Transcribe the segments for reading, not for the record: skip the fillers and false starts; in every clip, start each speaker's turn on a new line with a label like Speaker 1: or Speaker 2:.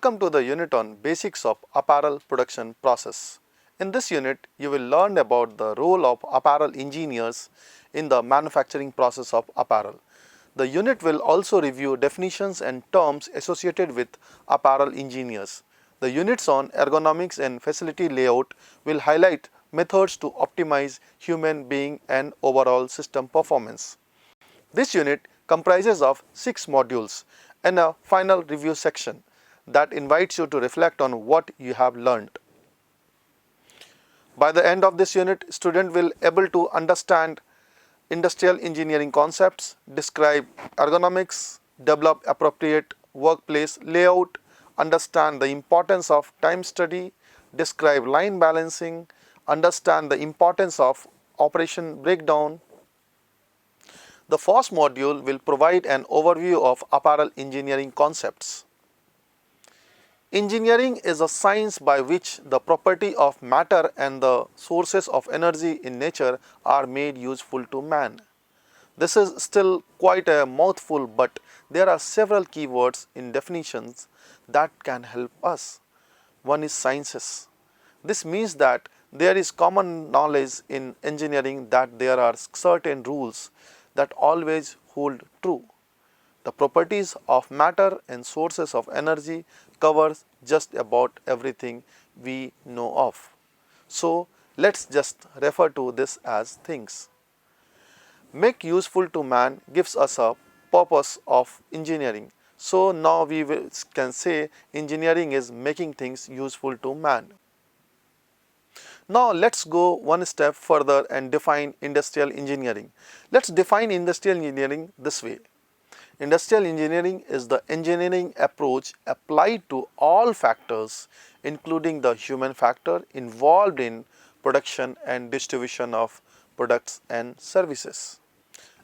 Speaker 1: Welcome to the unit on basics of apparel production process. In this unit, you will learn about the role of apparel engineers in the manufacturing process of apparel. The unit will also review definitions and terms associated with apparel engineers. The units on ergonomics and facility layout will highlight methods to optimize human being and overall system performance. This unit comprises of 6 modules and a final review section that invites you to reflect on what you have learned. By the end of this unit, student will able to understand industrial engineering concepts, describe ergonomics, develop appropriate workplace layout, understand the importance of time study, describe line balancing, understand the importance of operation breakdown. The first module will provide an overview of apparel engineering concepts. Engineering is a science by which the property of matter and the sources of energy in nature are made useful to man. This is still quite a mouthful, but there are several keywords in definitions that can help us. One is sciences. This means that there is common knowledge in engineering that there are certain rules that always hold true. The properties of matter and sources of energy covers just about everything we know of. So let's just refer to this as things. Make useful to man gives us a purpose of engineering. So now we can say engineering is making things useful to man. Now let's go one step further and define industrial engineering. Let's define industrial engineering this way. Industrial engineering is the engineering approach applied to all factors, including the human factor involved in production and distribution of products and services.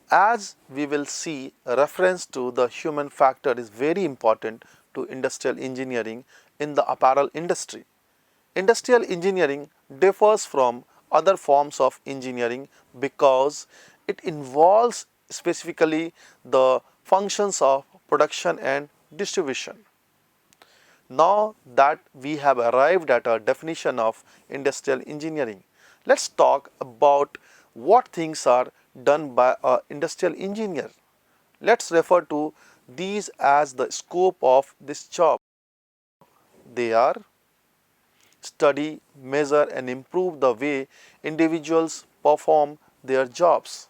Speaker 1: As we will see, a reference to the human factor is very important to industrial engineering in the apparel industry. Industrial engineering differs from other forms of engineering because it involves specifically the functions of production and distribution. Now that we have arrived at a definition of industrial engineering, let's talk about what things are done by an industrial engineer. Let's refer to these as the scope of this job. They are: study, measure and improve the way individuals perform their jobs.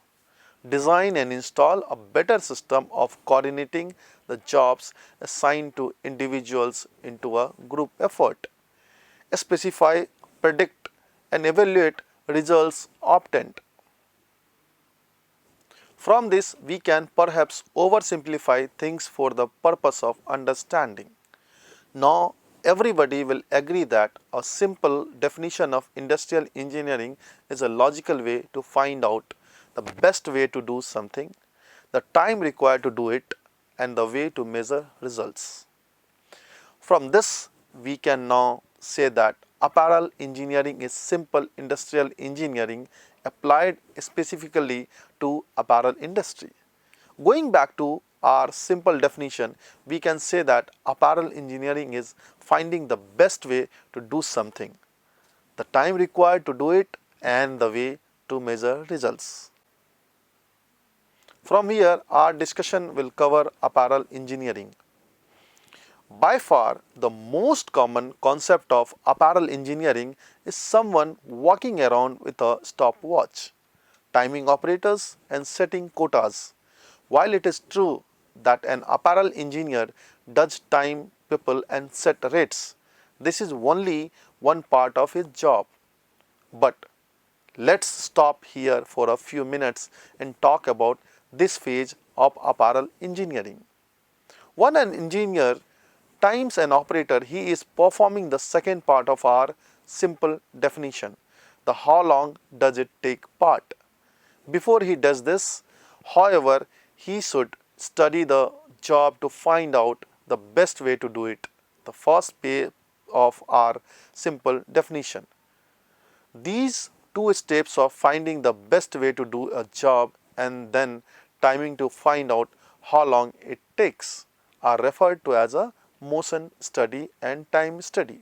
Speaker 1: Design and install a better system of coordinating the jobs assigned to individuals into a group effort. Specify, predict and evaluate results obtained. From this, we can perhaps oversimplify things for the purpose of understanding. Now, everybody will agree that a simple definition of industrial engineering is a logical way to find out the best way to do something, the time required to do it, and the way to measure results. From this, we can now say that apparel engineering is simple industrial engineering applied specifically to apparel industry. Going back to our simple definition, we can say that apparel engineering is finding the best way to do something, the time required to do it, and the way to measure results. From here, our discussion will cover apparel engineering. By far, the most common concept of apparel engineering is someone walking around with a stopwatch, timing operators and setting quotas. While it is true that an apparel engineer does time people and set rates, this is only one part of his job. But let's stop here for a few minutes and talk about this phase of apparel engineering. When an engineer times an operator, he is performing the second part of our simple definition, the how long does it take part. Before he does this, however, he should study the job to find out the best way to do it, the first phase of our simple definition. These two steps of finding the best way to do a job and then timing to find out how long it takes are referred to as a motion study and time study.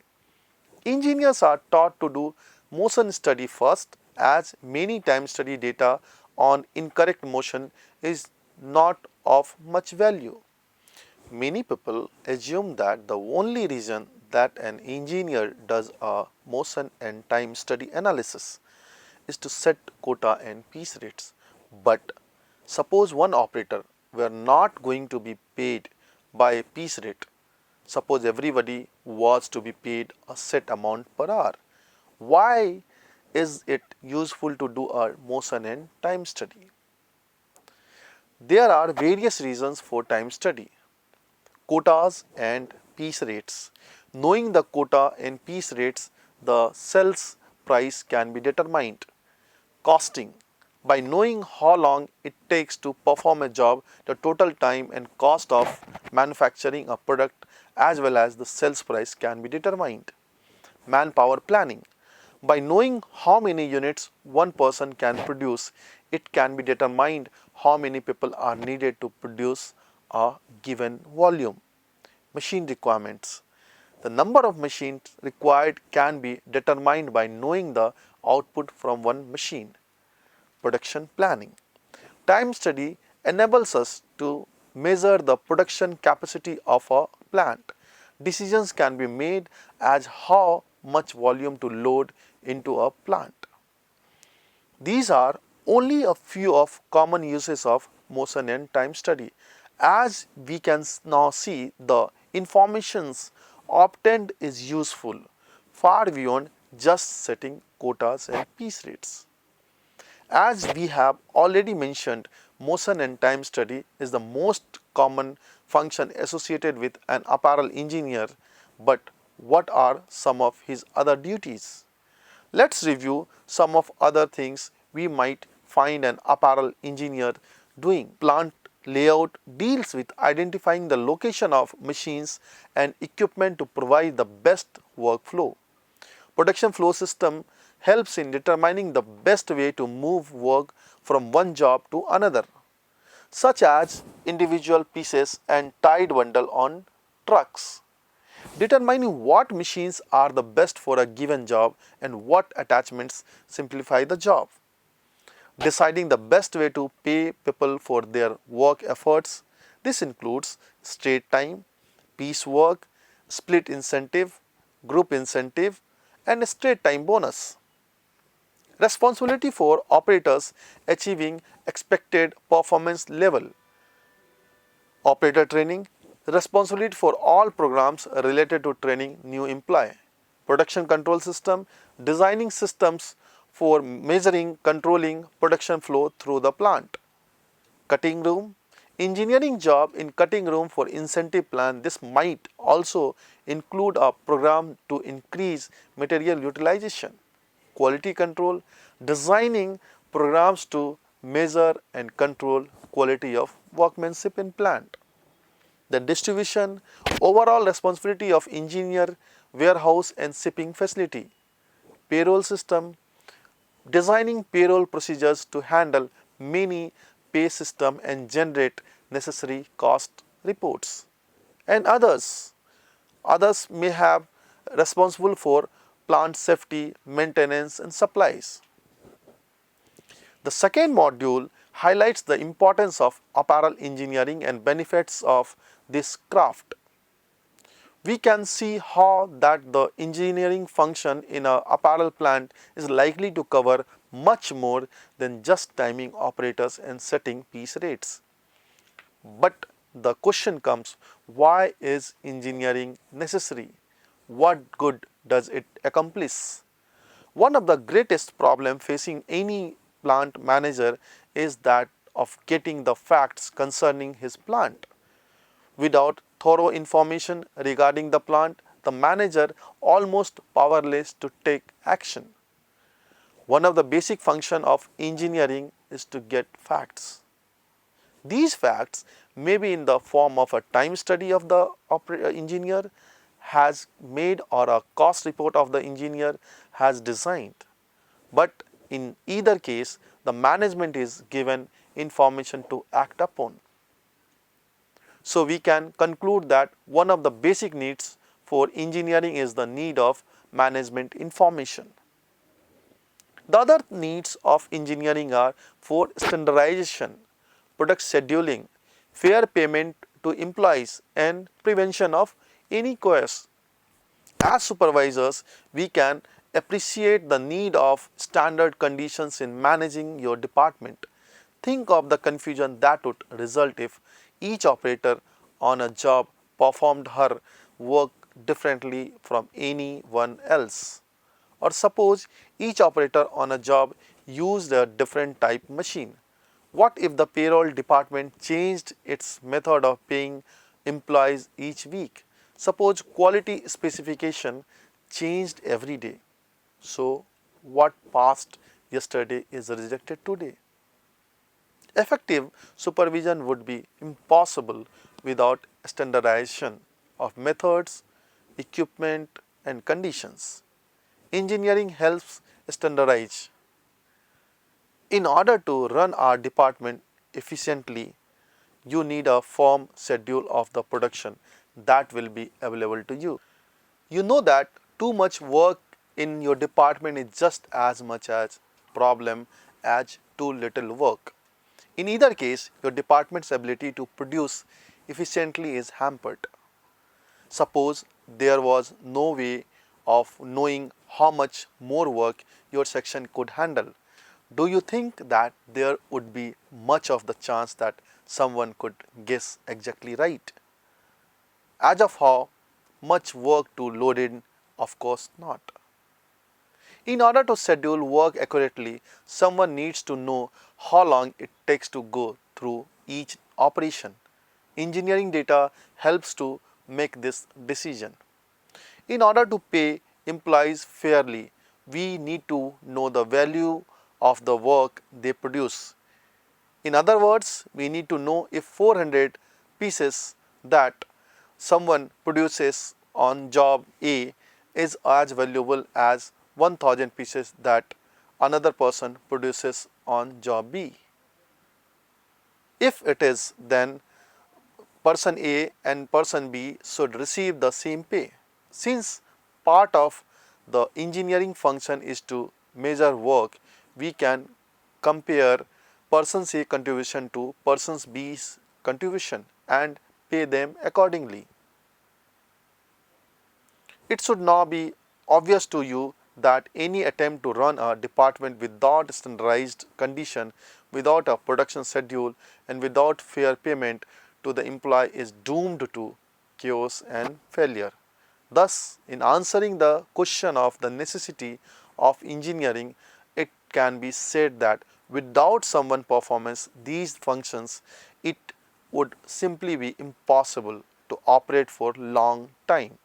Speaker 1: Engineers are taught to do motion study first, as many time study data on incorrect motion is not of much value. Many people assume that the only reason that an engineer does a motion and time study analysis is to set quota and piece rates. But suppose one operator were not going to be paid by a piece rate. Suppose everybody was to be paid a set amount per hour. Why is it useful to do a motion and time study? There are various reasons for time study. Quotas and piece rates. Knowing the quota and piece rates, the sales price can be determined. Costing. By knowing how long it takes to perform a job, the total time and cost of manufacturing a product as well as the sales price can be determined. Manpower planning. By knowing how many units one person can produce, it can be determined how many people are needed to produce a given volume. Machine requirements. The number of machines required can be determined by knowing the output from one machine. Production planning. Time study enables us to measure the production capacity of a plant. Decisions can be made as how much volume to load into a plant. These are only a few of common uses of motion and time study. As we can now see, the informations obtained is useful far beyond just setting quotas and piece rates. As we have already mentioned, motion and time study is the most common function associated with an apparel engineer, but what are some of his other duties? Let's review some of other things we might find an apparel engineer doing. Plant layout deals with identifying the location of machines and equipment to provide the best workflow. Production flow system helps in determining the best way to move work from one job to another, such as individual pieces and tied bundle on trucks. Determining what machines are the best for a given job and what attachments simplify the job. Deciding the best way to pay people for their work efforts. This includes straight time, piece work, split incentive, group incentive, and a straight time bonus. Responsibility for operators achieving expected performance level. Operator training, responsibility for all programs related to training new employee. Production control system, designing systems for measuring, controlling production flow through the plant. Cutting room, engineering job in cutting room for incentive plan. This might also include a program to increase material utilization. Quality control, designing programs to measure and control quality of workmanship in plant. The distribution, overall responsibility of engineer, warehouse and shipping facility. Payroll system, designing payroll procedures to handle many pay system and generate necessary cost reports. And others may have responsible for plant safety, maintenance and supplies. The second module highlights the importance of apparel engineering and benefits of this craft. We can see how that the engineering function in an apparel plant is likely to cover much more than just timing operators and setting piece rates. But the question comes, why is engineering necessary? What good does it accomplish? One of the greatest problems facing any plant manager is that of getting the facts concerning his plant. Without thorough information regarding the plant, the manager almost powerless to take action. One of the basic functions of engineering is to get facts. These facts may be in the form of a time study of the engineer has made or a cost report of the engineer has designed. But in either case, the management is given information to act upon. So we can conclude that one of the basic needs for engineering is the need of management information. The other needs of engineering are for standardization, product scheduling, fair payment to employees, and prevention of any chaos. As supervisors, we can appreciate the need of standard conditions in managing your department. Think of the confusion that would result if each operator on a job performed her work differently from anyone else. Or suppose each operator on a job used a different type machine. What if the payroll department changed its method of paying employees each week? Suppose quality specification changed every day. So what passed yesterday is rejected today. Effective supervision would be impossible without standardization of methods, equipment, and conditions. Engineering helps standardize. In order to run our department efficiently, you need a firm schedule of the production that will be available to you. You know that too much work in your department is just as much as problem as too little work. In either case, your department's ability to produce efficiently is hampered. Suppose there was no way of knowing how much more work your section could handle. Do you think that there would be much of the chance that someone could guess exactly right? As of how much work to load in, of course not. In order to schedule work accurately, someone needs to know how long it takes to go through each operation. Engineering data helps to make this decision. In order to pay employees fairly, we need to know the value of the work they produce. In other words, we need to know if 400 pieces that someone produces on job A is as valuable as 1000 pieces that another person produces on job B. If it is, then person A and person B should receive the same pay. Since part of the engineering function is to measure work, we can compare person A contribution to person B's contribution and pay them accordingly. It should now be obvious to you that any attempt to run a department without standardized condition, without a production schedule, and without fair payment to the employee is doomed to chaos and failure. Thus, in answering the question of the necessity of engineering, it can be said that without someone performance these functions, it would simply be impossible to operate for long time.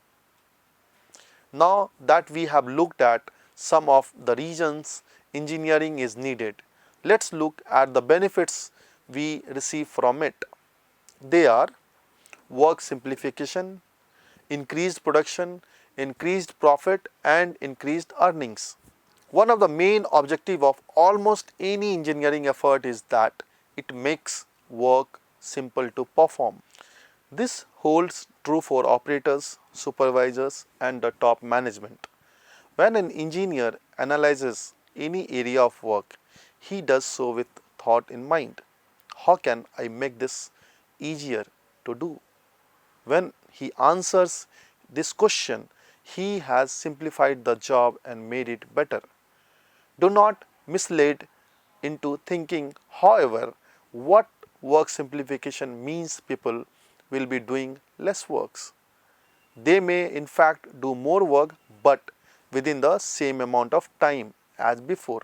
Speaker 1: Now that we have looked at some of the reasons engineering is needed, let's look at the benefits we receive from it. They are work simplification, increased production, increased profit, and increased earnings. One of the main objectives of almost any engineering effort is that it makes work simple to perform. This holds true for operators, supervisors, and the top management. When an engineer analyzes any area of work, he does so with thought in mind. How can I make this easier to do? When he answers this question, he has simplified the job and made it better. Do not mislead into thinking, however, what work simplification means people will be doing less works. They may in fact do more work but within the same amount of time as before.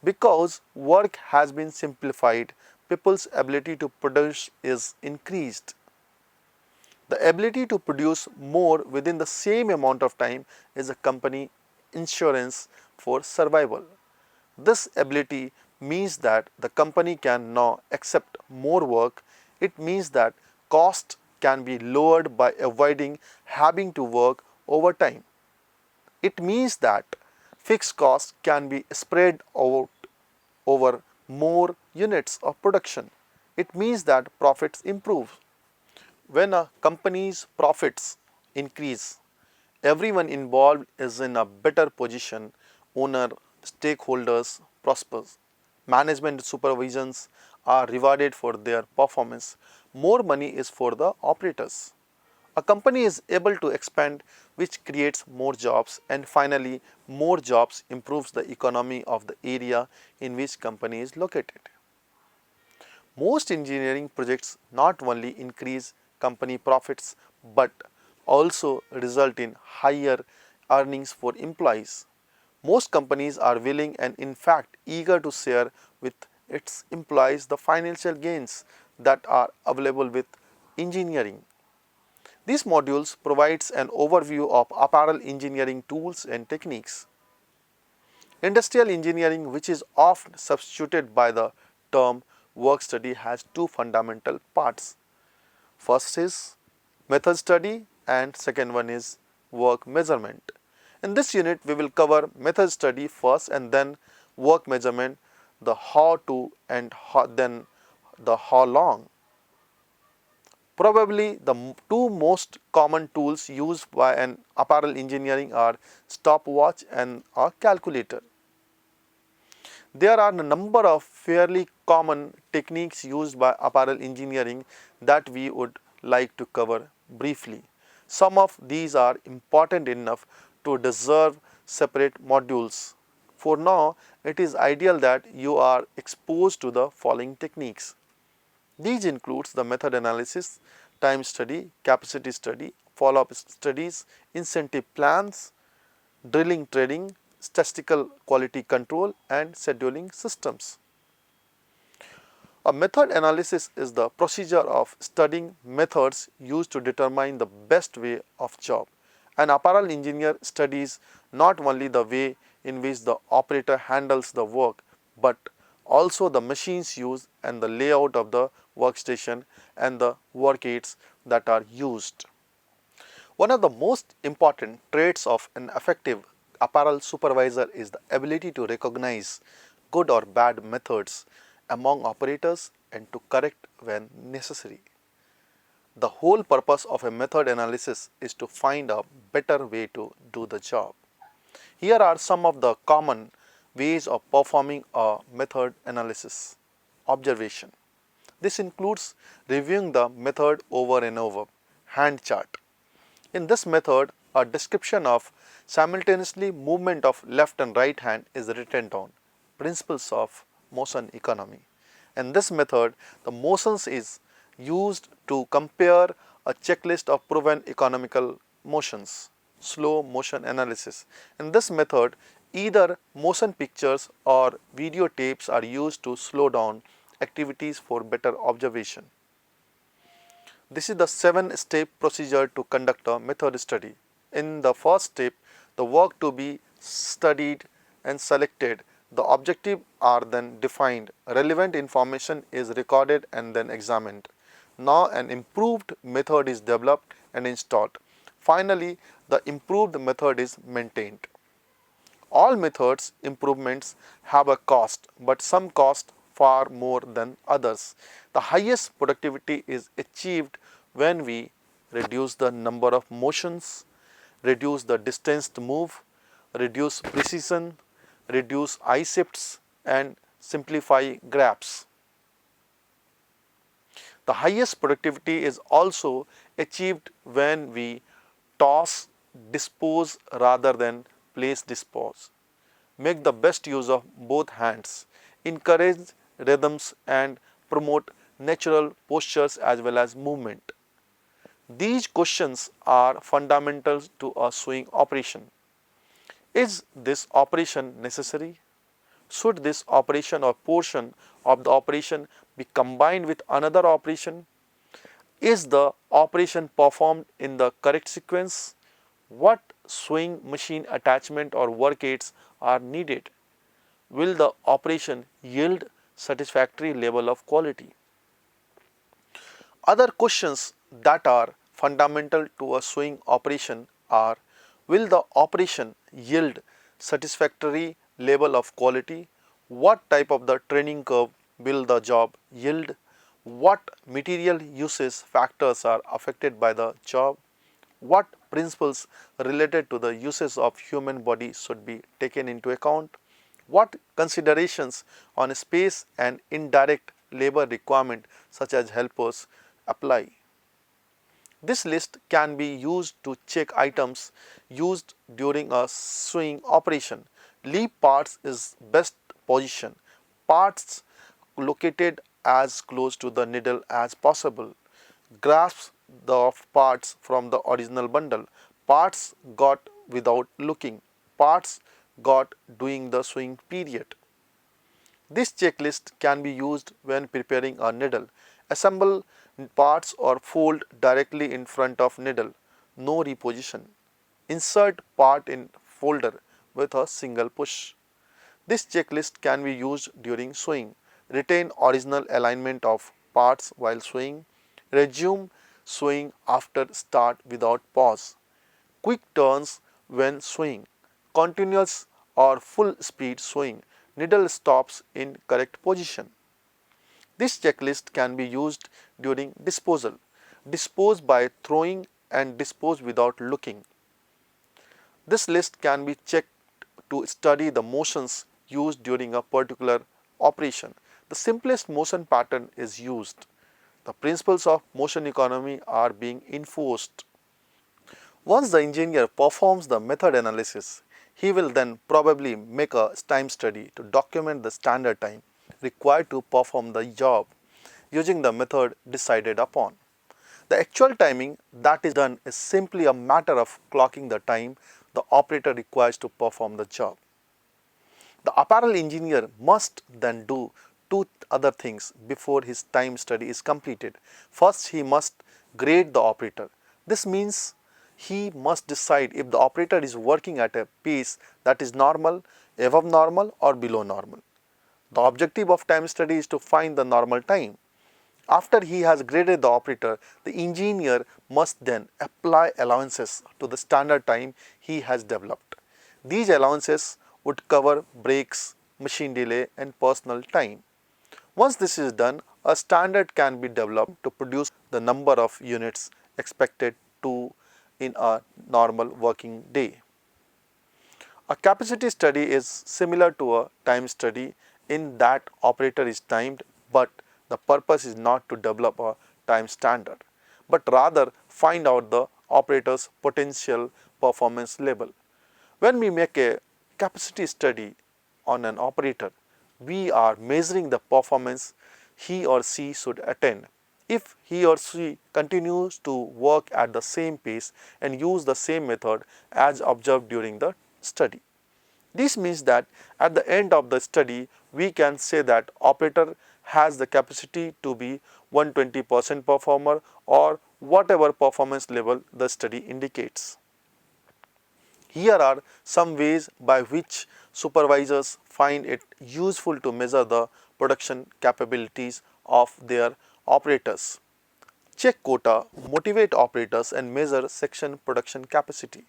Speaker 1: Because work has been simplified, people's ability to produce is increased. The ability to produce more within the same amount of time is a company insurance for survival. This ability means that the company can now accept more work. It means that cost can be lowered by avoiding having to work overtime. It means that fixed costs can be spread out over more units of production. It means that profits improve. When a company's profits increase, everyone involved is in a better position. Owner, stakeholders prospers. Management supervisions are rewarded for their performance. More money is for the operators. A company is able to expand, which creates more jobs, and finally more jobs improves the economy of the area in which company is located. Most engineering projects not only increase company profits but also result in higher earnings for employees. Most companies are willing and in fact eager to share with its employees the financial gains that are available with engineering. These modules provides an overview of apparel engineering tools and techniques. Industrial engineering, which is often substituted by the term work study, has two fundamental parts. First is method study and second one is work measurement. In this unit, we will cover method study first and then work measurement, the how to and then the how long. Probably the two most common tools used by an apparel engineering are stopwatch and a calculator. There are a number of fairly common techniques used by apparel engineering that we would like to cover briefly. Some of these are important enough to deserve separate modules. For now, it is ideal that you are exposed to the following techniques. These includes the method analysis, time study, capacity study, follow-up studies, incentive plans, drilling trading, statistical quality control and scheduling systems. A method analysis is the procedure of studying methods used to determine the best way of job. An apparel engineer studies not only the way in which the operator handles the work, but also the machines used and the layout of the workstation and the work aids that are used. One of the most important traits of an effective apparel supervisor is the ability to recognize good or bad methods among operators and to correct when necessary. The whole purpose of a method analysis is to find a better way to do the job. Here are some of the common ways of performing a method analysis. Observation. This includes reviewing the method over and over. Hand chart. In this method, a description of simultaneously movement of left and right hand is written down. Principles of motion economy. In this method, the motions is used to compare a checklist of proven economical motions. Slow motion analysis. In this method, either motion pictures or videotapes are used to slow down activities for better observation. This is the 7-step procedure to conduct a method study. In the first step, the work to be studied and selected, the objective are then defined, relevant information is recorded and then examined. Now an improved method is developed and installed. Finally, the improved method is maintained. All methods improvements have a cost, but some cost far more than others. The highest productivity is achieved when we reduce the number of motions, reduce the distance to move, reduce precision, reduce eye shifts and simplify graphs. The highest productivity is also achieved when we toss, dispose rather than place dispose. Make the best use of both hands. Encourage rhythms and promote natural postures as well as movement. These questions are fundamental to a sewing operation. Is this operation necessary? Should this operation or portion of the operation be combined with another operation? Is the operation performed in the correct sequence? What sewing machine attachment or work aids are needed? Will the operation yield satisfactory level of quality? Other questions that are fundamental to a sewing operation are: will the operation yield satisfactory level of quality? What type of the training curve will the job yield? what material uses factors are affected by the job, what principles related to the uses of human body should be taken into account, what considerations on space and indirect labor requirement such as helpers apply. This list can be used to check items used during a sewing operation. Leave parts is best position. Parts located as close to the needle as possible. Grasp the parts from the original bundle. Parts got without looking. Parts got during the sewing period. This checklist can be used when preparing a needle. Assemble parts or fold directly in front of needle. No reposition. Insert part in folder with a single push. This checklist can be used during sewing. Retain original alignment of parts while sewing. Resume sewing after start without pause. Quick turns when sewing. Continuous or full speed sewing. Needle stops in correct position. This checklist can be used during disposal. Dispose by throwing and dispose without looking. This list can be checked to study the motions used during a particular operation. The simplest motion pattern is used. The principles of motion economy are being enforced. Once the engineer performs the method analysis, he will then probably make a time study to document the standard time required to perform the job using the method decided upon. The actual timing that is done is simply a matter of clocking the time the operator requires to perform the job. The apparel engineer must then do two other things before his time study is completed. First, he must grade the operator. This means he must decide if the operator is working at a pace that is normal, above normal or below normal. The objective of time study is to find the normal time. After he has graded the operator, the engineer must then apply allowances to the standard time he has developed. These allowances would cover breaks, machine delay and personal time. Once this is done, a standard can be developed to produce the number of units expected to in a normal working day. A capacity study is similar to a time study in that operator is timed, but the purpose is not to develop a time standard, but rather find out the operator's potential performance level. When we make a capacity study on an operator, we are measuring the performance he or she should attain. If he or she continues to work at the same pace and use the same method as observed during the study. This means that at the end of the study, we can say that operator has the capacity to be 120% performer or whatever performance level the study indicates. Here are some ways by which supervisors find it useful to measure the production capabilities of their operators. Check quota, motivate operators and measure section production capacity.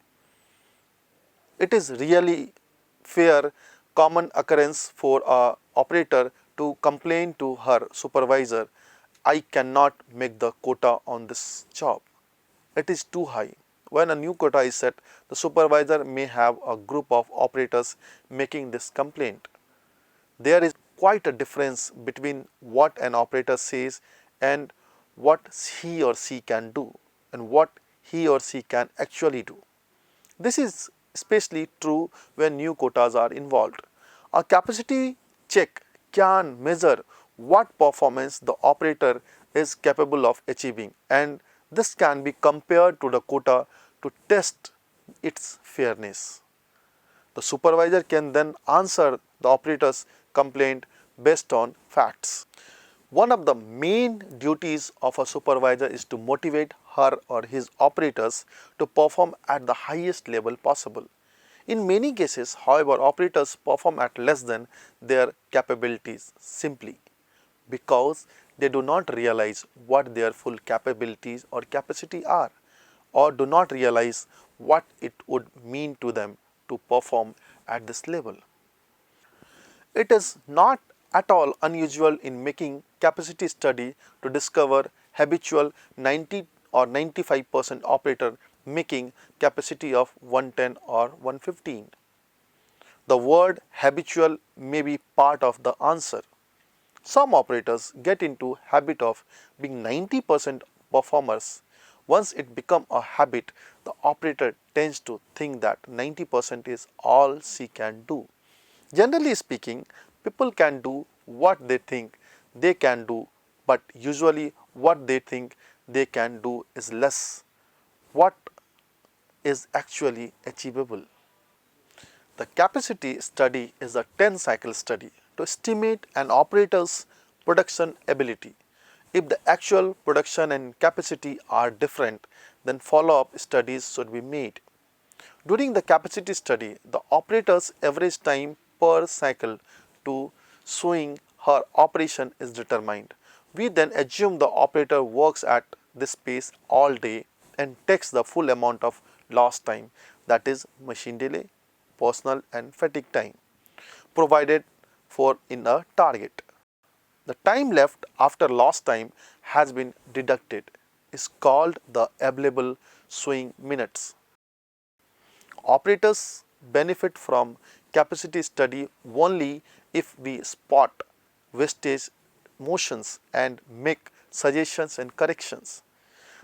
Speaker 1: It is really fair common occurrence for a operator to complain to her supervisor, I cannot make the quota on this job. It is too high. When a new quota is set, the supervisor may have a group of operators making this complaint. There is quite a difference between what an operator says and what he or she can do and what he or she can actually do. This is especially true when new quotas are involved. A capacity check can measure what performance the operator is capable of achieving, and this can be compared to the quota to test its fairness. The supervisor can then answer the operator's complaint based on facts. One of the main duties of a supervisor is to motivate her or his operators to perform at the highest level possible. In many cases, however, operators perform at less than their capabilities simply because they do not realize what their full capabilities or capacity are, or do not realize what it would mean to them to perform at this level. It is not at all unusual in making capacity study to discover habitual 90 or 95% operator making capacity of 110 or 115. The word habitual may be part of the answer. Some operators get into habit of being 90% performers. Once it becomes a habit, the operator tends to think that 90% is all she can do. Generally speaking, people can do what they think they can do, but usually what they think they can do is less what is actually achievable. The capacity study is a 10 cycle study to estimate an operator's production ability. If the actual production and capacity are different, then follow-up studies should be made. During the capacity study, the operator's average time per cycle to showing her operation is determined. We then assume the operator works at this pace all day and takes the full amount of lost time, that is machine delay, personal and fatigue time, provided for in a target. The time left after lost time has been deducted is called the available swing minutes. Operators benefit from capacity study only if we spot wastage motions and make suggestions and corrections.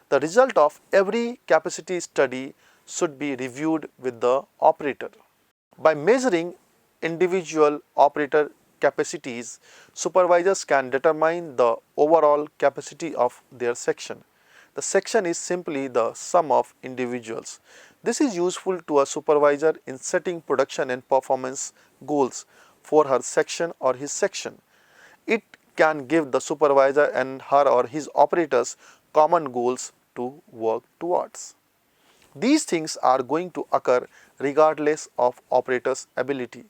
Speaker 1: The result of every capacity study should be reviewed with the operator. By measuring individual operator capacities, supervisors can determine the overall capacity of their section. The section is simply the sum of individuals. This is useful to a supervisor in setting production and performance goals for her section or his section. It can give the supervisor and her or his operators common goals to work towards. These things are going to occur regardless of operator's ability.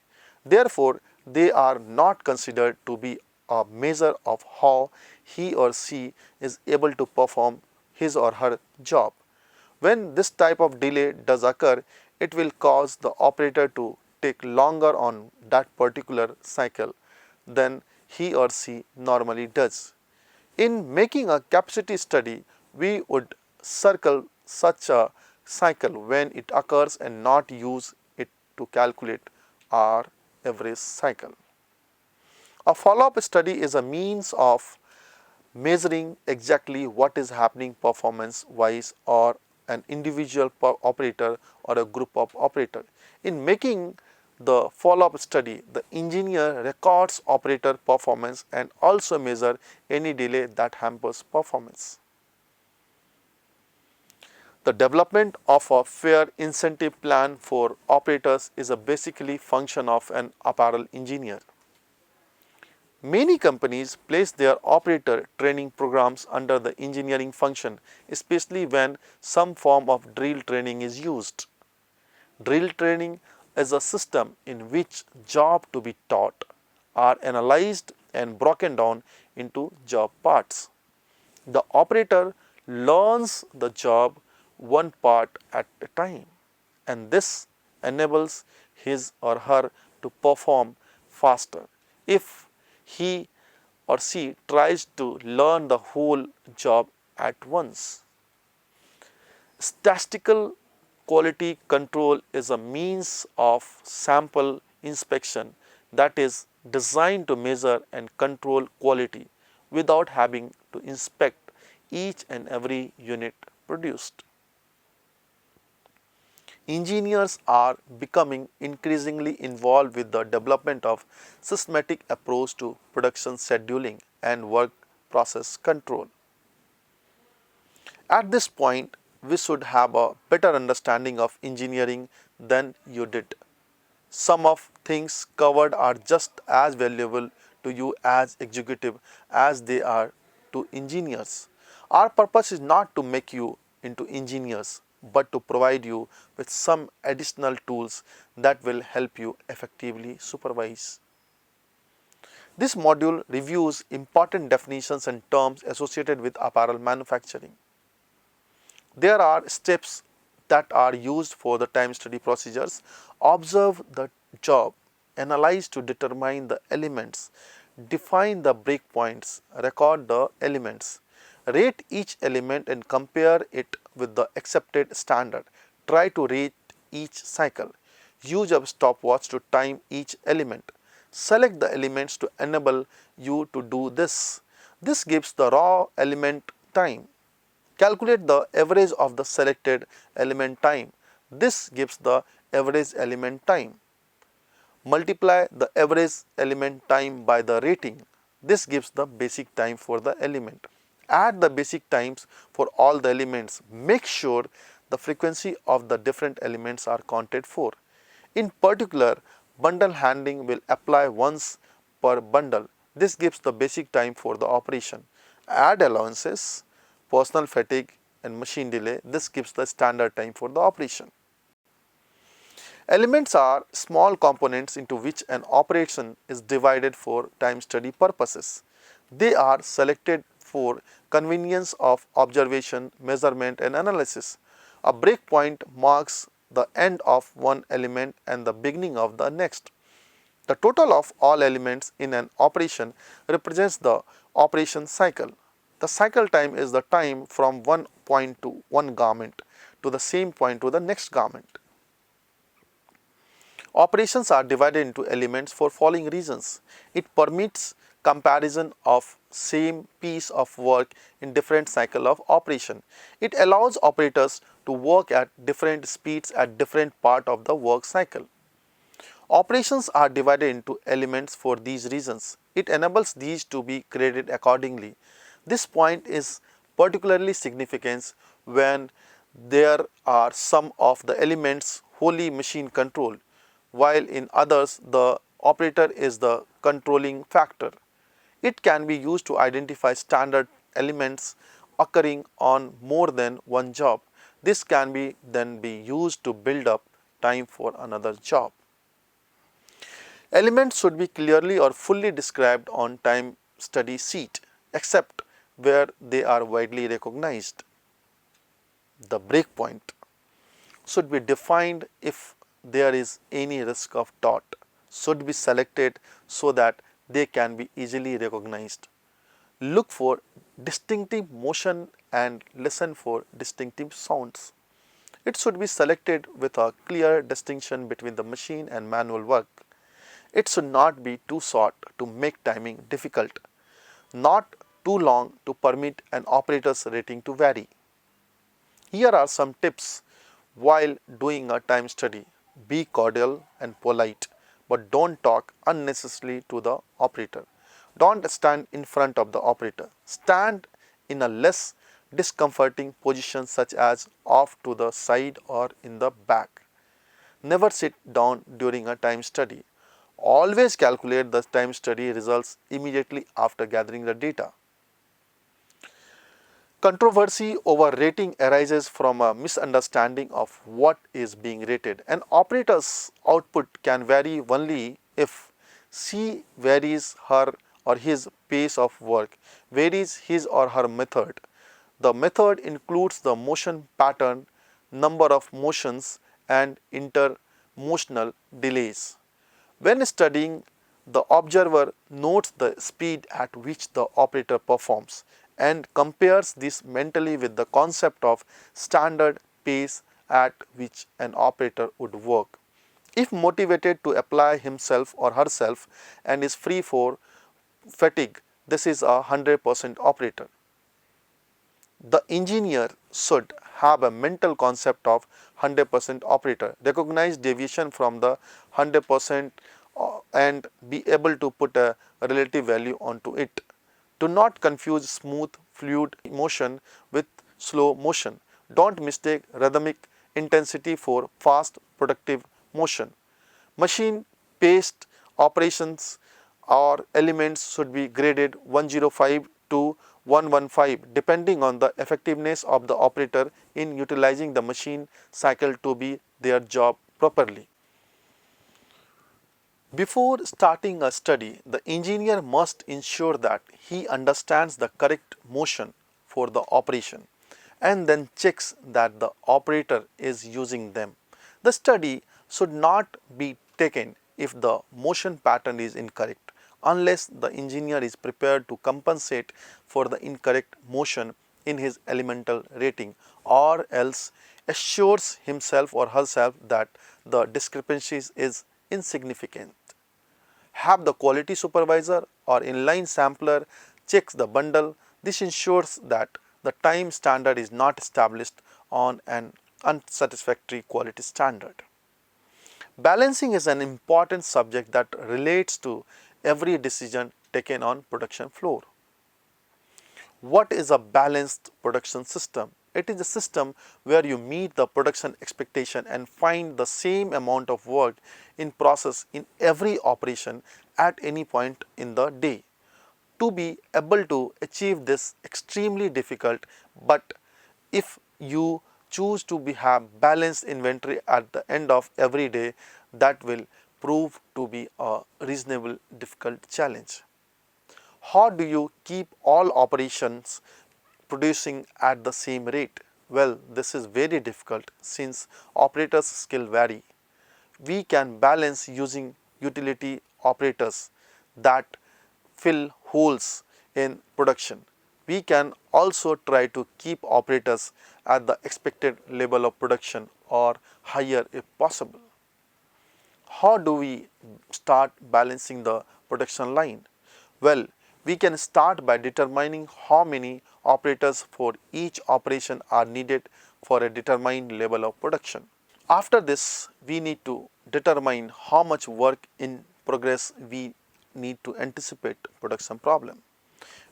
Speaker 1: Therefore, they are not considered to be a measure of how he or she is able to perform his or her job. When this type of delay does occur, it will cause the operator to take longer on that particular cycle than he or she normally does. In making a capacity study, we would circle such a cycle when it occurs and not use it to calculate our average cycle. A follow-up study is a means of measuring exactly what is happening performance-wise or an individual operator or a group of operator. In making the follow-up study, the engineer records operator performance and also measure any delay that hampers performance. The development of a fair incentive plan for operators is a basically function of an apparel engineer. Many companies place their operator training programs under the engineering function, especially when some form of drill training is used. Drill training is a system in which jobs to be taught are analyzed and broken down into job parts. The operator learns the job one part at a time, and this enables his or her to perform faster. If he or she tries to learn the whole job at once. Statistical quality control is a means of sample inspection that is designed to measure and control quality without having to inspect each and every unit produced. Engineers are becoming increasingly involved with the development of systematic approach to production scheduling and work process control. At this point, we should have a better understanding of engineering than you did. Some of things covered are just as valuable to you as executive as they are to engineers. Our purpose is not to make you into engineers, but to provide you with some additional tools that will help you effectively supervise. This module reviews important definitions and terms associated with apparel manufacturing. There are steps that are used for the time study procedures. Observe the job, analyze to determine the elements, Define the breakpoints, record the elements. Rate each element and compare it with the accepted standard. Try to rate each cycle. Use a stopwatch to time each element. Select the elements to enable you to do this. This gives the raw element time. Calculate the average of the selected element time. This gives the average element time. Multiply the average element time by the rating. This gives the basic time for the element. Add the basic times for all the elements. Make sure the frequency of the different elements are counted for. In particular, bundle handling will apply once per bundle. This gives the basic time for the operation. Add allowances, personal fatigue and machine delay. This gives the standard time for the operation. Elements are small components into which an operation is divided for time study purposes. They are selected for convenience of observation, measurement and analysis. A breakpoint marks the end of one element and the beginning of the next. The total of all elements in an operation represents the operation cycle. The cycle time is the time from one point to one garment to the same point to the next garment. Operations are divided into elements for following reasons. It permits comparison of same piece of work in different cycle of operation. It allows operators to work at different speeds at different part of the work cycle. Operations are divided into elements for these reasons. It enables these to be graded accordingly. This point is particularly significant when there are some of the elements wholly machine controlled, while in others the operator is the controlling factor. It can be used to identify standard elements occurring on more than one job. This can then be used to build up time for another job. Elements should be clearly or fully described on time study sheet, except where they are widely recognized. The breakpoint should be defined if there is any risk of dot, should be selected so that they can be easily recognized. Look for distinctive motion and listen for distinctive sounds. It should be selected with a clear distinction between the machine and manual work. It should not be too short to make timing difficult, not too long to permit an operator's rating to vary. Here are some tips while doing a time study. Be cordial and polite, but don't talk unnecessarily to the operator. Don't stand in front of the operator. Stand in a less discomforting position such as off to the side or in the back. Never sit down during a time study. Always calculate the time study results immediately after gathering the data. Controversy over rating arises from a misunderstanding of what is being rated. An operator's output can vary only if she varies her or his pace of work, varies his or her method. The method includes the motion pattern, number of motions and intermotional delays. When studying, the observer notes the speed at which the operator performs and compares this mentally with the concept of standard pace at which an operator would work. If motivated to apply himself or herself and is free for fatigue, this is a 100% operator. The engineer should have a mental concept of 100% operator, recognize deviation from the 100% and be able to put a relative value onto it. Do not confuse smooth, fluid motion with slow motion. Don't mistake rhythmic intensity for fast, productive motion. Machine-paced operations or elements should be graded 105 to 115 depending on the effectiveness of the operator in utilizing the machine cycle to be their job properly. Before starting a study, the engineer must ensure that he understands the correct motion for the operation and then checks that the operator is using them. The study should not be taken if the motion pattern is incorrect. unless the engineer is prepared to compensate for the incorrect motion in his elemental rating, or else assures himself or herself that the discrepancies is insignificant. Have the quality supervisor or inline sampler checks the bundle. This ensures that the time standard is not established on an unsatisfactory quality standard. Balancing is an important subject that relates to every decision taken on production floor. What is a balanced production system? It is a system where you meet the production expectation and find the same amount of work in process in every operation at any point in the day. To be able to achieve this extremely difficult, but if you choose to have balanced inventory at the end of every day, that will prove to be a reasonable difficult challenge. How do you keep all operations producing at the same rate? Well, this is very difficult since operators' skill vary. We can balance using utility operators that fill holes in production. We can also try to keep operators at the expected level of production or higher if possible. How do we start balancing the production line? Well, we can start by determining how many operators for each operation are needed for a determined level of production. After this, we need to determine how much work in progress we need to anticipate production problem.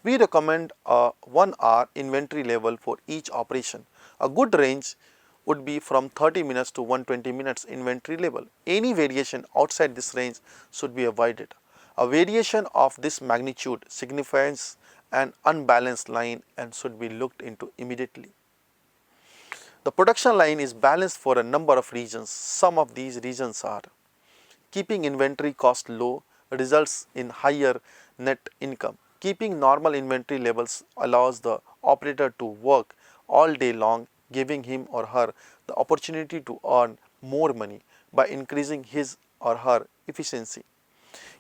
Speaker 1: We recommend a 1 hour inventory level for each operation. A good range would be from 30 minutes to 120 minutes inventory level. Any variation outside this range should be avoided. A variation of this magnitude signifies an unbalanced line and should be looked into immediately. The production line is balanced for a number of reasons. Some of these reasons are: keeping inventory cost low results in higher net income. Keeping normal inventory levels allows the operator to work all day long, giving him or her the opportunity to earn more money by increasing his or her efficiency.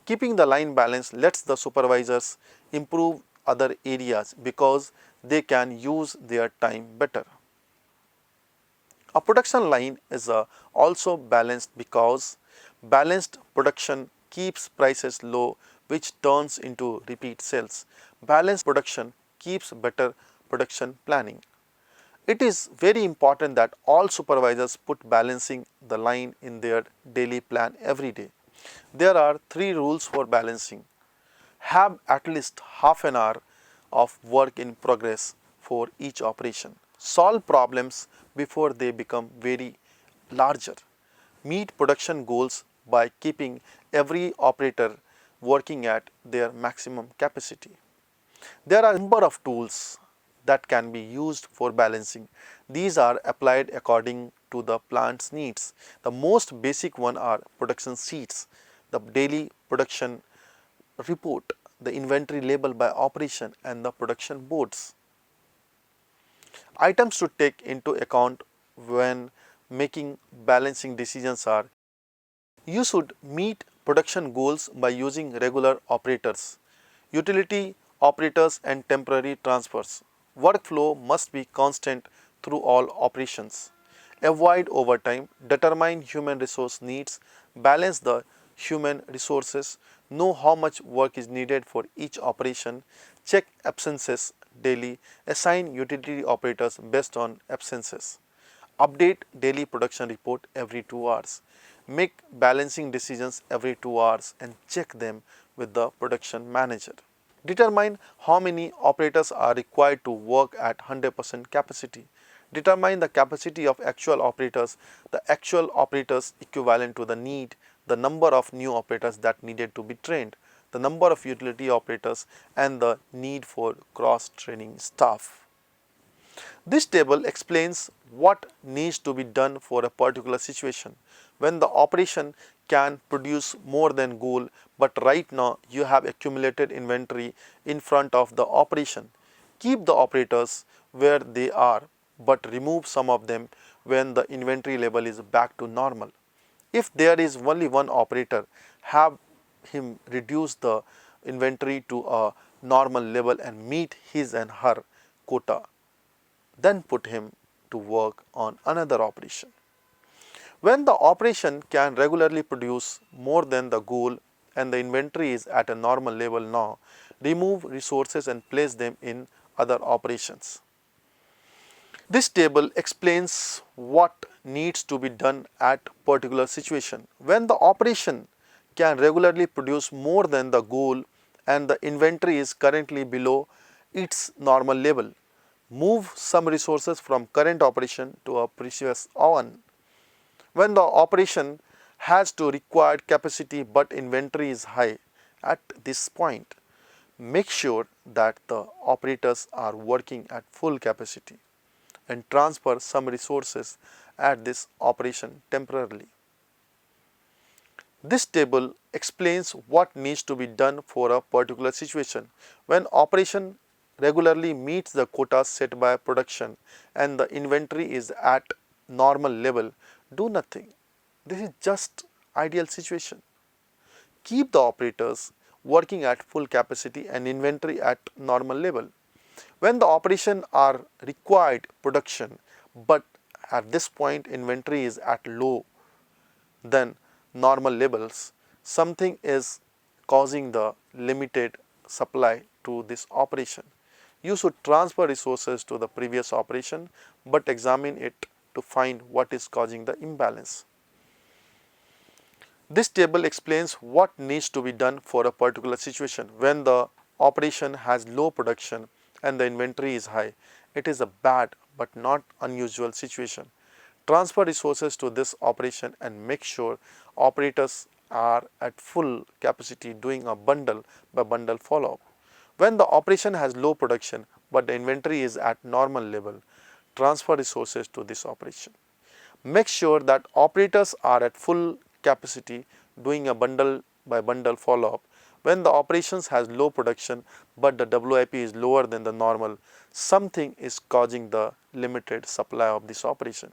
Speaker 1: Keeping the line balanced lets the supervisors improve other areas because they can use their time better. A production line is also balanced because balanced production keeps prices low, which turns into repeat sales. Balanced production keeps better production planning. It is very important that all supervisors put balancing the line in their daily plan every day. There are 3 rules for balancing. Have at least half an hour of work in progress for each operation. Solve problems before they become very larger. Meet production goals by keeping every operator working at their maximum capacity. There are a number of tools that can be used for balancing. These are applied according to the plant's needs. The most basic one are production sheets, the daily production report, the inventory label by operation, and the production boards. Items to take into account when making balancing decisions are: you should meet production goals by using regular operators, utility operators, and temporary transfers. Workflow must be constant through all operations. Avoid overtime, determine human resource needs, balance the human resources, know how much work is needed for each operation, check absences daily, assign utility operators based on absences. Update daily production report every 2 hours. Make balancing decisions every 2 hours and check them with the production manager. Determine how many operators are required to work at 100% capacity. Determine the capacity of actual operators, the actual operators equivalent to the need, the number of new operators that needed to be trained, the number of utility operators, and the need for cross-training staff. This table explains what needs to be done for a particular situation. When the operation can produce more than goal, but right now you have accumulated inventory in front of the operation, keep the operators where they are, but remove some of them when the inventory level is back to normal. If there is only one operator, have him reduce the inventory to a normal level and meet his and her quota, then put him to work on another operation. When the operation can regularly produce more than the goal and the inventory is at a normal level now, remove resources and place them in other operations. This table explains what needs to be done at particular situation. When the operation can regularly produce more than the goal and the inventory is currently below its normal level, move some resources from current operation to a previous one. When the operation has to required capacity but inventory is high at this point, make sure that the operators are working at full capacity and transfer some resources at this operation temporarily. This table explains what needs to be done for a particular situation. When operation regularly meets the quota set by production and the inventory is at normal level, do nothing. This is just ideal situation. Keep the operators working at full capacity and inventory at normal level. When the operation are required production, but at this point inventory is at low than normal levels, something is causing the limited supply to this operation. You should transfer resources to the previous operation, but examine it to find what is causing the imbalance. This table explains what needs to be done for a particular situation. When the operation has low production and the inventory is high, it is a bad but not unusual situation. Transfer resources to this operation and make sure operators are at full capacity doing a bundle by bundle follow-up. When the operation has low production but the inventory is at normal level, transfer resources to this operation. Make sure that operators are at full capacity doing a bundle by bundle follow-up. When the operations has low production but the WIP is lower than the normal, something is causing the limited supply of this operation.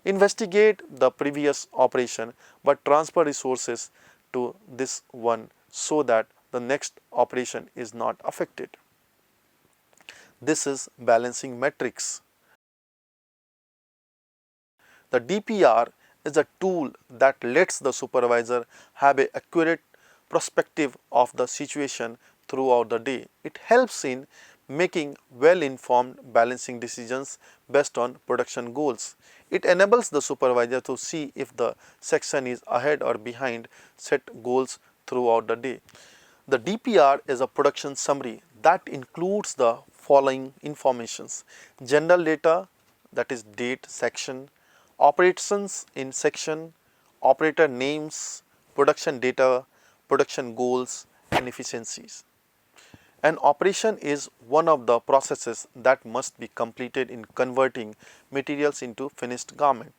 Speaker 1: Investigate the previous operation but transfer resources to this one so that the next operation is not affected. This is balancing matrix. The DPR is a tool that lets the supervisor have an accurate perspective of the situation throughout the day. It helps in making well-informed balancing decisions based on production goals. It enables the supervisor to see if the section is ahead or behind set goals throughout the day. The DPR is a production summary that includes the following informations: general data, that is date, section, operations in section, operator names, production data, production goals and efficiencies. An operation is one of the processes that must be completed in converting materials into finished garment.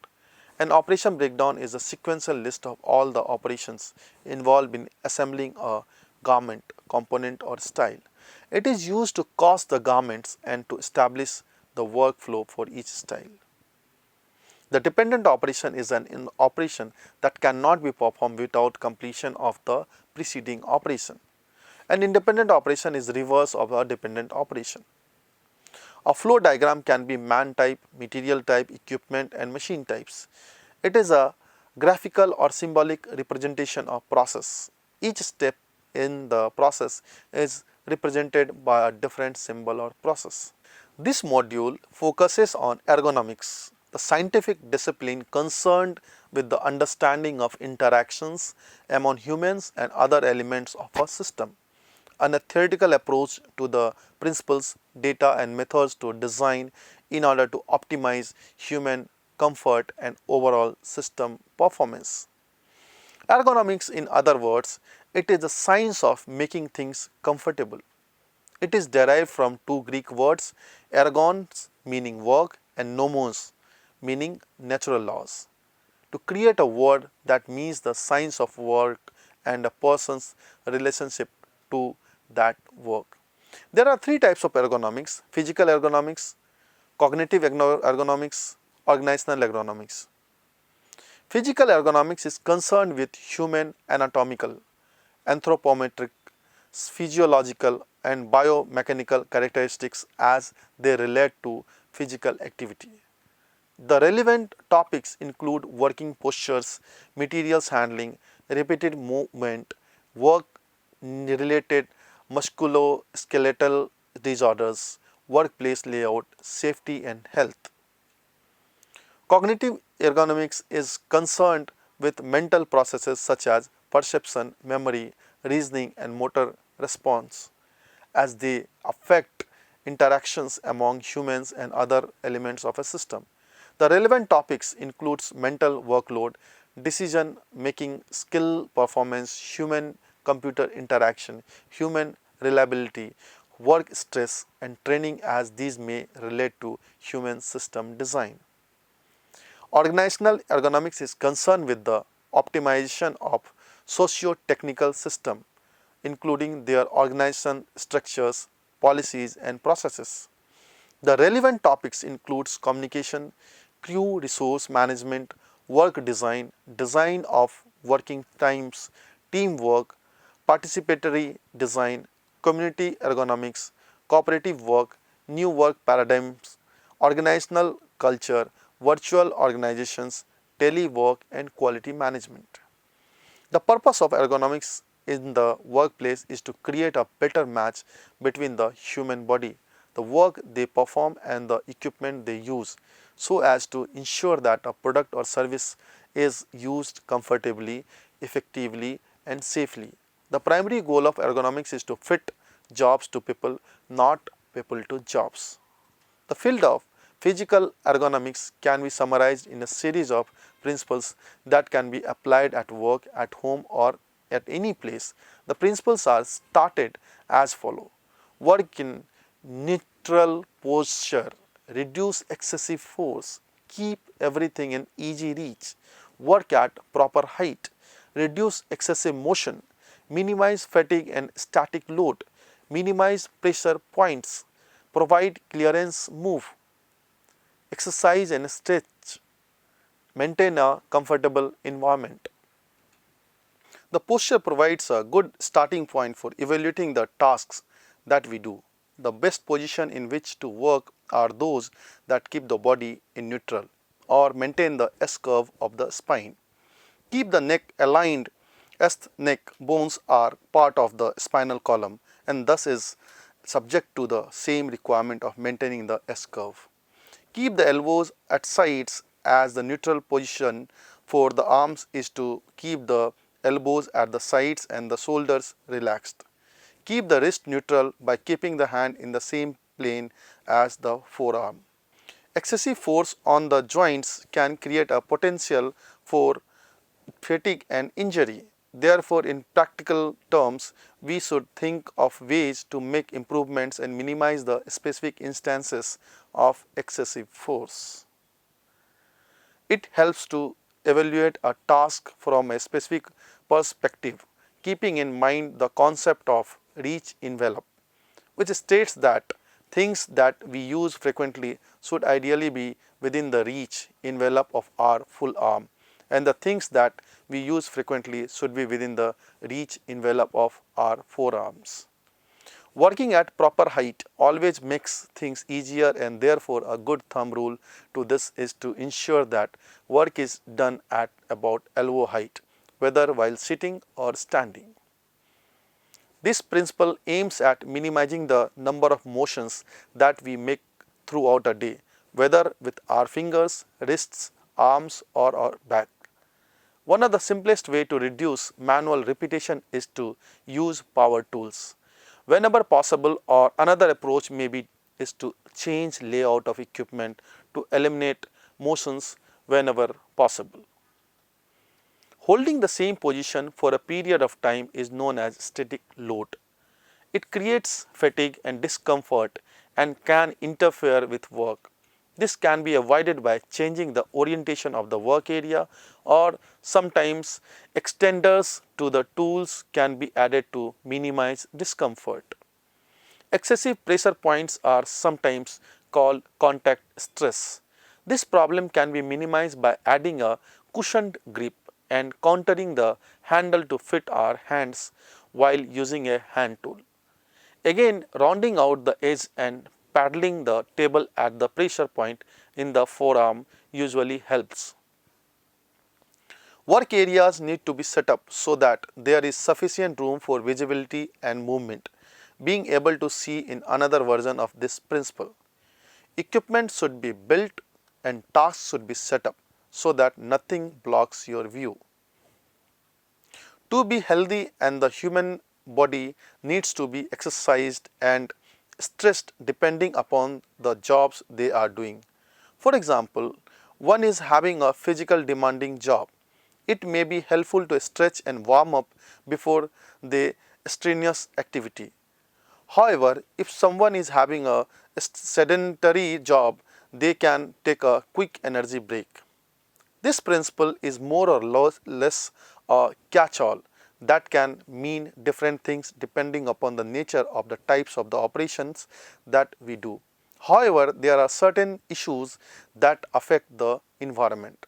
Speaker 1: An operation breakdown is a sequential list of all the operations involved in assembling a garment, component or style. It is used to cost the garments and to establish the workflow for each style. The dependent operation is an operation that cannot be performed without completion of the preceding operation. An independent operation is reverse of a dependent operation. A flow diagram can be man type, material type, equipment and machine types. It is a graphical or symbolic representation of process. Each step in the process is represented by a different symbol or process. This module focuses on ergonomics, the scientific discipline concerned with the understanding of interactions among humans and other elements of a system, and a theoretical approach to the principles, data and methods to design in order to optimize human comfort and overall system performance. Ergonomics, in other words, it is the science of making things comfortable. It is derived from two Greek words, ergons meaning work and nomos meaning natural laws, to create a word that means the science of work and a person's relationship to that work. There are three types of ergonomics: physical ergonomics, cognitive ergonomics, organizational ergonomics. Physical ergonomics is concerned with human anatomical, anthropometric, physiological and biomechanical characteristics as they relate to physical activity. The relevant topics include working postures, materials handling, repeated movement, work related musculoskeletal disorders, workplace layout, safety and health. Cognitive ergonomics is concerned with mental processes such as perception, memory, reasoning, and motor response as they affect interactions among humans and other elements of a system. The relevant topics includes mental workload, decision making, skill performance, human computer interaction, human reliability, work stress and training as these may relate to human system design. Organizational ergonomics is concerned with the optimization of socio-technical system, including their organization structures, policies, and processes. The relevant topics includes communication, crew resource management, work design, design of working times, teamwork, participatory design, community ergonomics, cooperative work, new work paradigms, organizational culture, virtual organizations, telework, and quality management. The purpose of ergonomics in the workplace is to create a better match between the human body, the work they perform, and the equipment they use, so as to ensure that a product or service is used comfortably, effectively, and safely. The primary goal of ergonomics is to fit jobs to people, not people to jobs. The field of physical ergonomics can be summarized in a series of principles that can be applied at work, at home, or at any place. The principles are started as follow: work in neutral posture, reduce excessive force, keep everything in easy reach, work at proper height, reduce excessive motion, minimize fatigue and static load, minimize pressure points, provide clearance, move, exercise and stretch, maintain a comfortable environment. The posture provides a good starting point for evaluating the tasks that we do. The best position in which to work are those that keep the body in neutral or maintain the S curve of the spine. Keep the neck aligned as neck bones are part of the spinal column and thus is subject to the same requirement of maintaining the S curve. Keep the elbows at sides as the neutral position for the arms is to keep the elbows at the sides and the shoulders relaxed. Keep the wrist neutral by keeping the hand in the same plane as the forearm. Excessive force on the joints can create a potential for fatigue and injury. Therefore, in practical terms, we should think of ways to make improvements and minimize the specific instances of excessive force. It helps to evaluate a task from a specific perspective, keeping in mind the concept of reach envelope, which states that things that we use frequently should ideally be within the reach envelope of our full arm, and the things that we use frequently should be within the reach envelope of our forearms. Working at proper height always makes things easier, and therefore a good thumb rule to this is to ensure that work is done at about elbow height, whether while sitting or standing. This principle aims at minimizing the number of motions that we make throughout a day, whether with our fingers, wrists, arms, or our back. One of the simplest way to reduce manual repetition is to use power tools whenever possible, or another approach may be is to change layout of equipment to eliminate motions whenever possible. Holding the same position for a period of time is known as static load. It creates fatigue and discomfort and can interfere with work. This can be avoided by changing the orientation of the work area, or sometimes extenders to the tools can be added to minimize discomfort. Excessive pressure points are sometimes called contact stress. This problem can be minimized by adding a cushioned grip and contouring the handle to fit our hands while using a hand tool. Again, rounding out the edge and paddling the table at the pressure point in the forearm usually helps. Work areas need to be set up so that there is sufficient room for visibility and movement, being able to see in another version of this principle. Equipment should be built and tasks should be set up so that nothing blocks your view. To be healthy, and the human body needs to be exercised and stressed depending upon the jobs they are doing. For example, one is having a physical demanding job. It may be helpful to stretch and warm up before the strenuous activity. However, if someone is having a sedentary job, they can take a quick energy break. This principle is more or less a catch-all that can mean different things depending upon the nature of the types of the operations that we do. However, there are certain issues that affect the environment.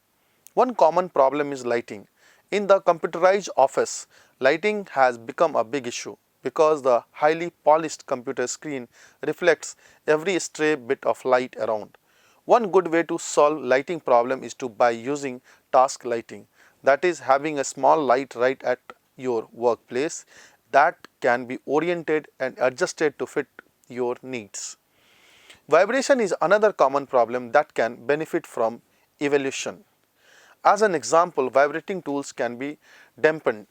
Speaker 1: One common problem is lighting. In the computerized office, lighting has become a big issue because the highly polished computer screen reflects every stray bit of light around. One good way to solve lighting problem is to by using task lighting, that is having a small light right at your workplace that can be oriented and adjusted to fit your needs. Vibration is another common problem that can benefit from evolution. As an example, vibrating tools can be dampened.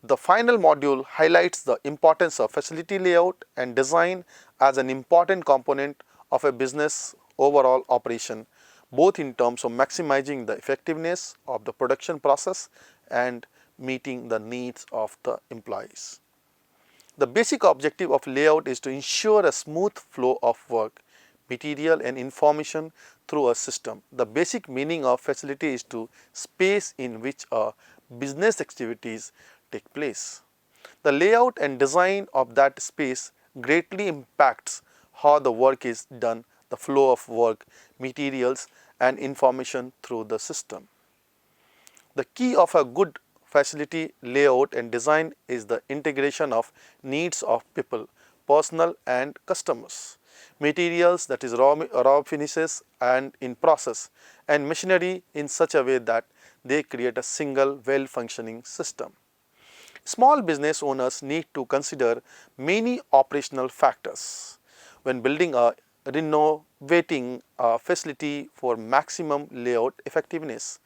Speaker 1: The final module highlights the importance of facility layout and design as an important component of a business overall operation, both in terms of maximizing the effectiveness of the production process and meeting the needs of the employees. The basic objective of layout is to ensure a smooth flow of work, material and information through a system. The basic meaning of facility is to space in which a business activities take place. The layout and design of that space greatly impacts how the work is done, the flow of work, materials and information through the system. The key of a good facility layout and design is the integration of needs of people, personnel and customers, materials, that is raw finishes and in process, and machinery in such a way that they create a single well functioning system. Small business owners need to consider many operational factors when building a renovating a facility for maximum layout effectiveness.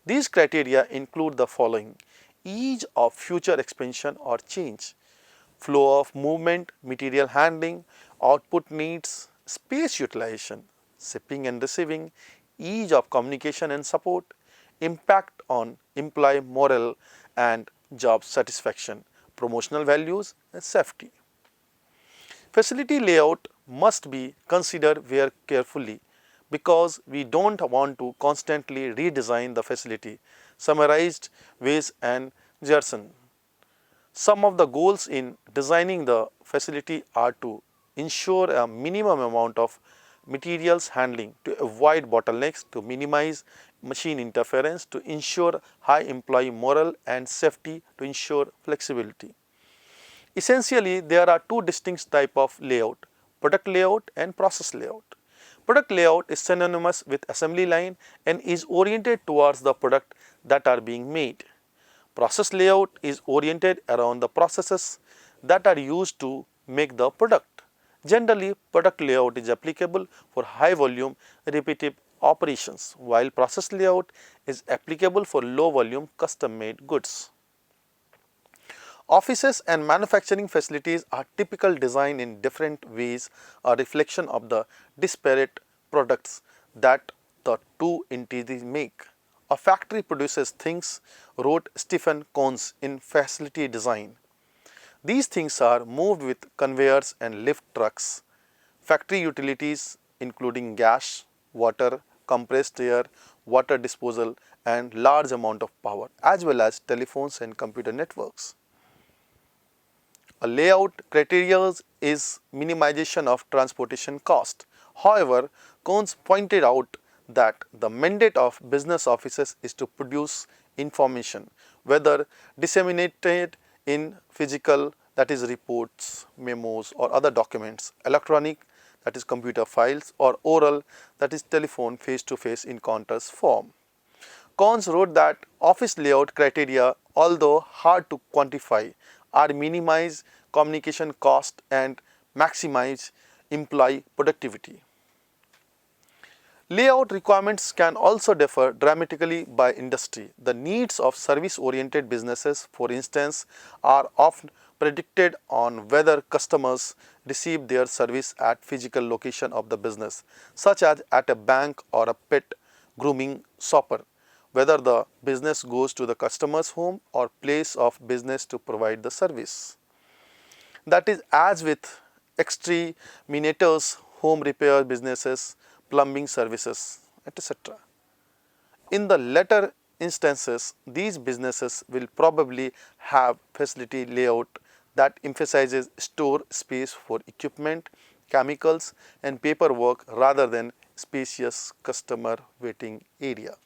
Speaker 1: These criteria include the following: ease of future expansion or change, flow of movement, material handling, output needs, space utilization, shipping and receiving, ease of communication and support, impact on employee morale and job satisfaction, promotional values and safety. Facility layout must be considered very carefully because we don't want to constantly redesign the facility. Summarized Weiss and Gerson. Some of the goals in designing the facility are to ensure a minimum amount of materials handling, to avoid bottlenecks, to minimize machine interference, to ensure high employee morale and safety, to ensure flexibility. Essentially, there are two distinct types of layout: product layout and process layout. Product layout is synonymous with assembly line and is oriented towards the product that are being made. Process layout is oriented around the processes that are used to make the product. Generally, product layout is applicable for high volume repetitive operations, while process layout is applicable for low volume custom made goods. Offices and manufacturing facilities are typical design in different ways, a reflection of the disparate products that the two entities make. A factory produces things, wrote Stephen Cones in Facility Design. These things are moved with conveyors and lift trucks. Factory utilities including gas, water, compressed air, water disposal and large amount of power, as well as telephones and computer networks. A layout criteria is minimization of transportation cost. However, Cones pointed out that the mandate of business offices is to produce information, whether disseminated in physical, that is reports, memos or other documents, electronic, that is computer files, or oral, that is telephone face-to-face encounters form. Cons wrote that office layout criteria, although hard to quantify, are minimize communication cost and maximize employee productivity. Layout requirements can also differ dramatically by industry. The needs of service-oriented businesses, for instance, are often predicted on whether customers receive their service at physical location of the business, such as at a bank or a pet grooming shopper, whether the business goes to the customer's home or place of business to provide the service. That is as with exterminators, home repair businesses, plumbing services, etc. In the latter instances, these businesses will probably have facility layout that emphasizes store space for equipment, chemicals and paperwork rather than spacious customer waiting area.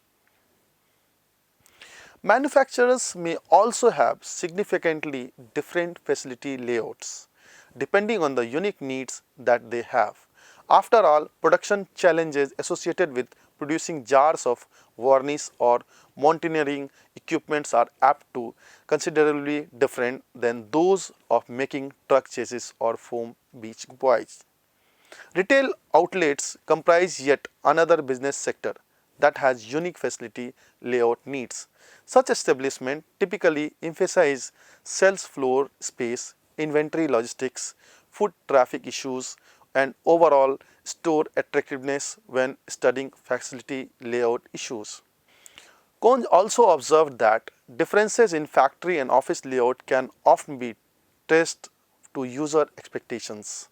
Speaker 1: Manufacturers may also have significantly different facility layouts depending on the unique needs that they have. After all, production challenges associated with producing jars of varnish or mountaineering equipments are apt to considerably different than those of making truck chassis or foam beach buoys. Retail outlets comprise yet another business sector that has unique facility layout needs. Such establishments typically emphasize sales floor space, inventory logistics, foot traffic issues, and overall store attractiveness when studying facility layout issues. Cohn also observed that differences in factory and office layout can often be traced to user expectations.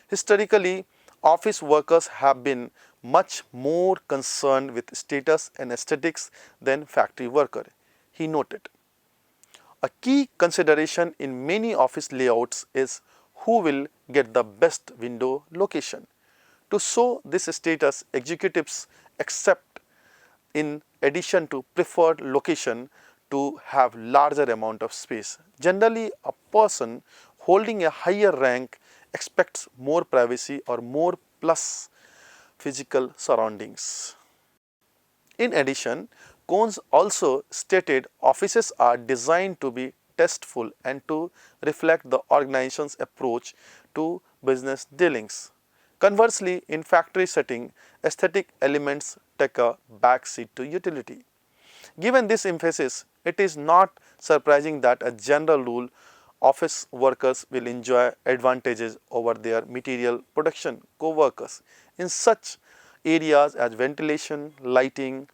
Speaker 1: Historically, office workers have been much more concerned with status and aesthetics than factory workers, he noted. A key consideration in many office layouts is who will get the best window location. To show this status, executives accept in addition to preferred location to have larger amount of space. Generally, a person holding a higher rank expects more privacy or more plus physical surroundings. In addition, Cohn also stated offices are designed to be tasteful and to reflect the organization's approach to business dealings. Conversely, in factory setting, aesthetic elements take a backseat to utility. Given this emphasis, it is not surprising that a general rule office workers will enjoy advantages over their material production co-workers in such areas as ventilation, lighting,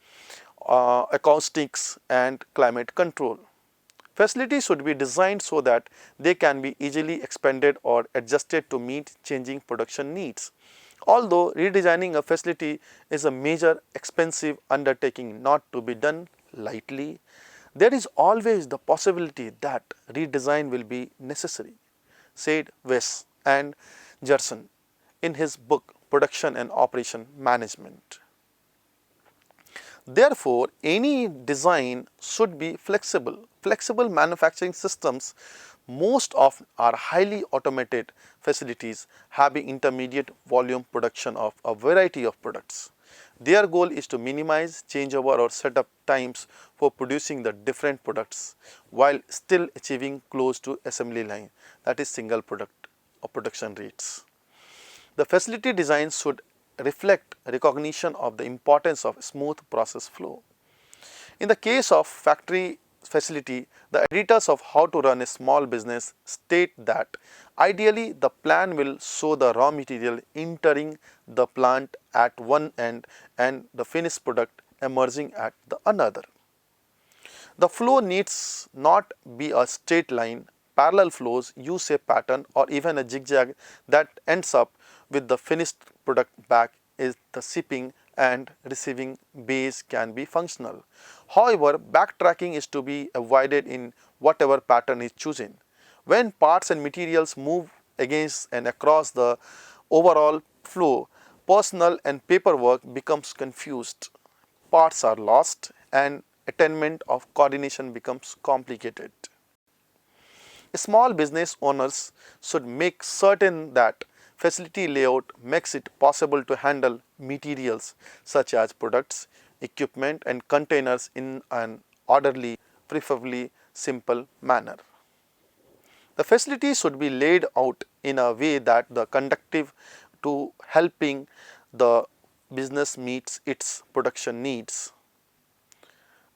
Speaker 1: acoustics and climate control. Facilities should be designed so that they can be easily expanded or adjusted to meet changing production needs. Although redesigning a facility is a major expensive undertaking not to be done lightly, there is always the possibility that redesign will be necessary, said Wes and Gerson in his book Production and Operation Management. Therefore, any design should be flexible. Flexible manufacturing systems most often are highly automated facilities having intermediate volume production of a variety of products. Their goal is to minimize changeover or setup times for producing the different products while still achieving close to assembly line, that is single product or production rates. The facility design should reflect recognition of the importance of smooth process flow. In the case of factory facility, the editors of How to Run a Small Business state that ideally the plan will show the raw material entering the plant at one end and the finished product emerging at the another. The flow needs not be a straight line. Parallel flows use a pattern or even a zigzag that ends up with the finished product back is the shipping and receiving bays can be functional. However, backtracking is to be avoided in whatever pattern is chosen. When parts and materials move against and across the overall flow, personnel and paperwork becomes confused. Parts are lost and attainment of coordination becomes complicated. Small business owners should make certain that facility layout makes it possible to handle materials such as products, equipment and containers in an orderly, preferably simple manner. The facility should be laid out in a way that the conducive to helping the business meets its production needs.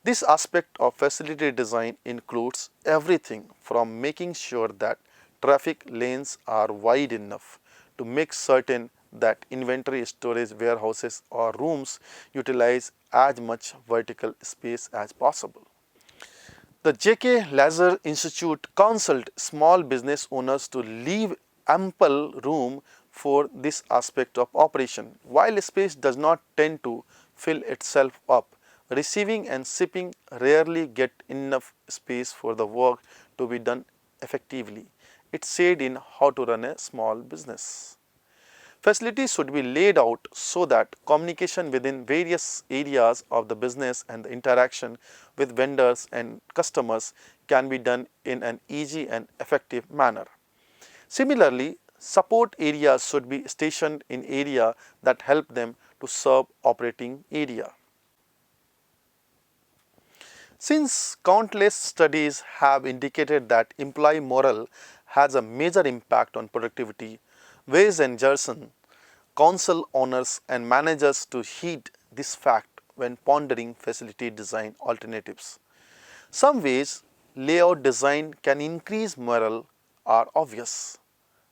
Speaker 1: This aspect of facility design includes everything from making sure that traffic lanes are wide enough to make certain that inventory storage warehouses or rooms utilize as much vertical space as possible. The J.K. Lazar Institute counseled small business owners to leave ample room for this aspect of operation. While space does not tend to fill itself up, receiving and shipping rarely get enough space for the work to be done effectively. It said in How to Run a Small Business. Facilities should be laid out so that communication within various areas of the business and the interaction with vendors and customers can be done in an easy and effective manner. Similarly, support areas should be stationed in area that help them to serve operating area. Since countless studies have indicated that employee morale has a major impact on productivity, Weiss and Gerson counsel owners and managers to heed this fact when pondering facility design alternatives. Some ways layout design can increase morale are obvious,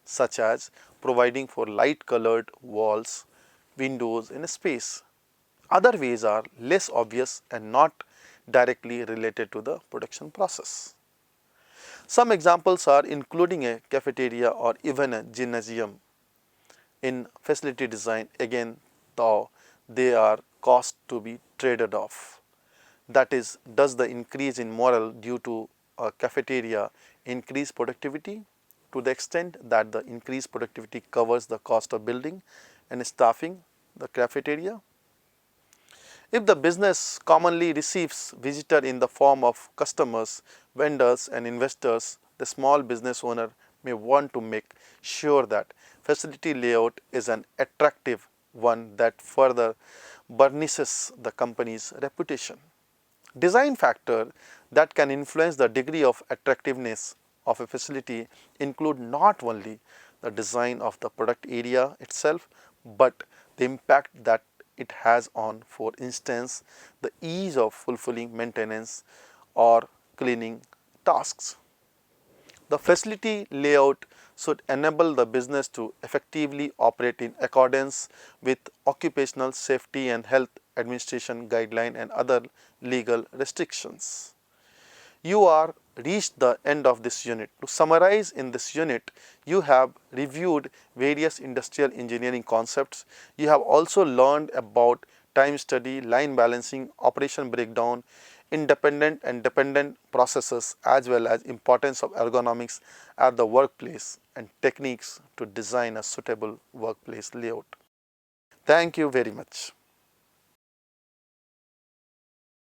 Speaker 1: such as providing for light colored walls, windows in a space. Other ways are less obvious and not directly related to the production process. Some examples are including a cafeteria or even a gymnasium in facility design, again though they are cost to be traded off. That is, does the increase in morale due to a cafeteria increase productivity to the extent that the increased productivity covers the cost of building and staffing the cafeteria? If the business commonly receives visitor in the form of customers, vendors and investors, the small business owner may want to make sure that facility layout is an attractive one that further burnishes the company's reputation. Design factor that can influence the degree of attractiveness of a facility include not only the design of the product area itself, but the impact that it has on, for instance, the ease of fulfilling maintenance or cleaning tasks. The facility layout should enable the business to effectively operate in accordance with occupational safety and health administration guideline and other legal restrictions. You are reached the end of this unit. To summarize, in this unit, you have reviewed various industrial engineering concepts. You have also learned about time study, line balancing, operation breakdown, independent and dependent processes, as well as importance of ergonomics at the workplace and techniques to design a suitable workplace layout. Thank you very much.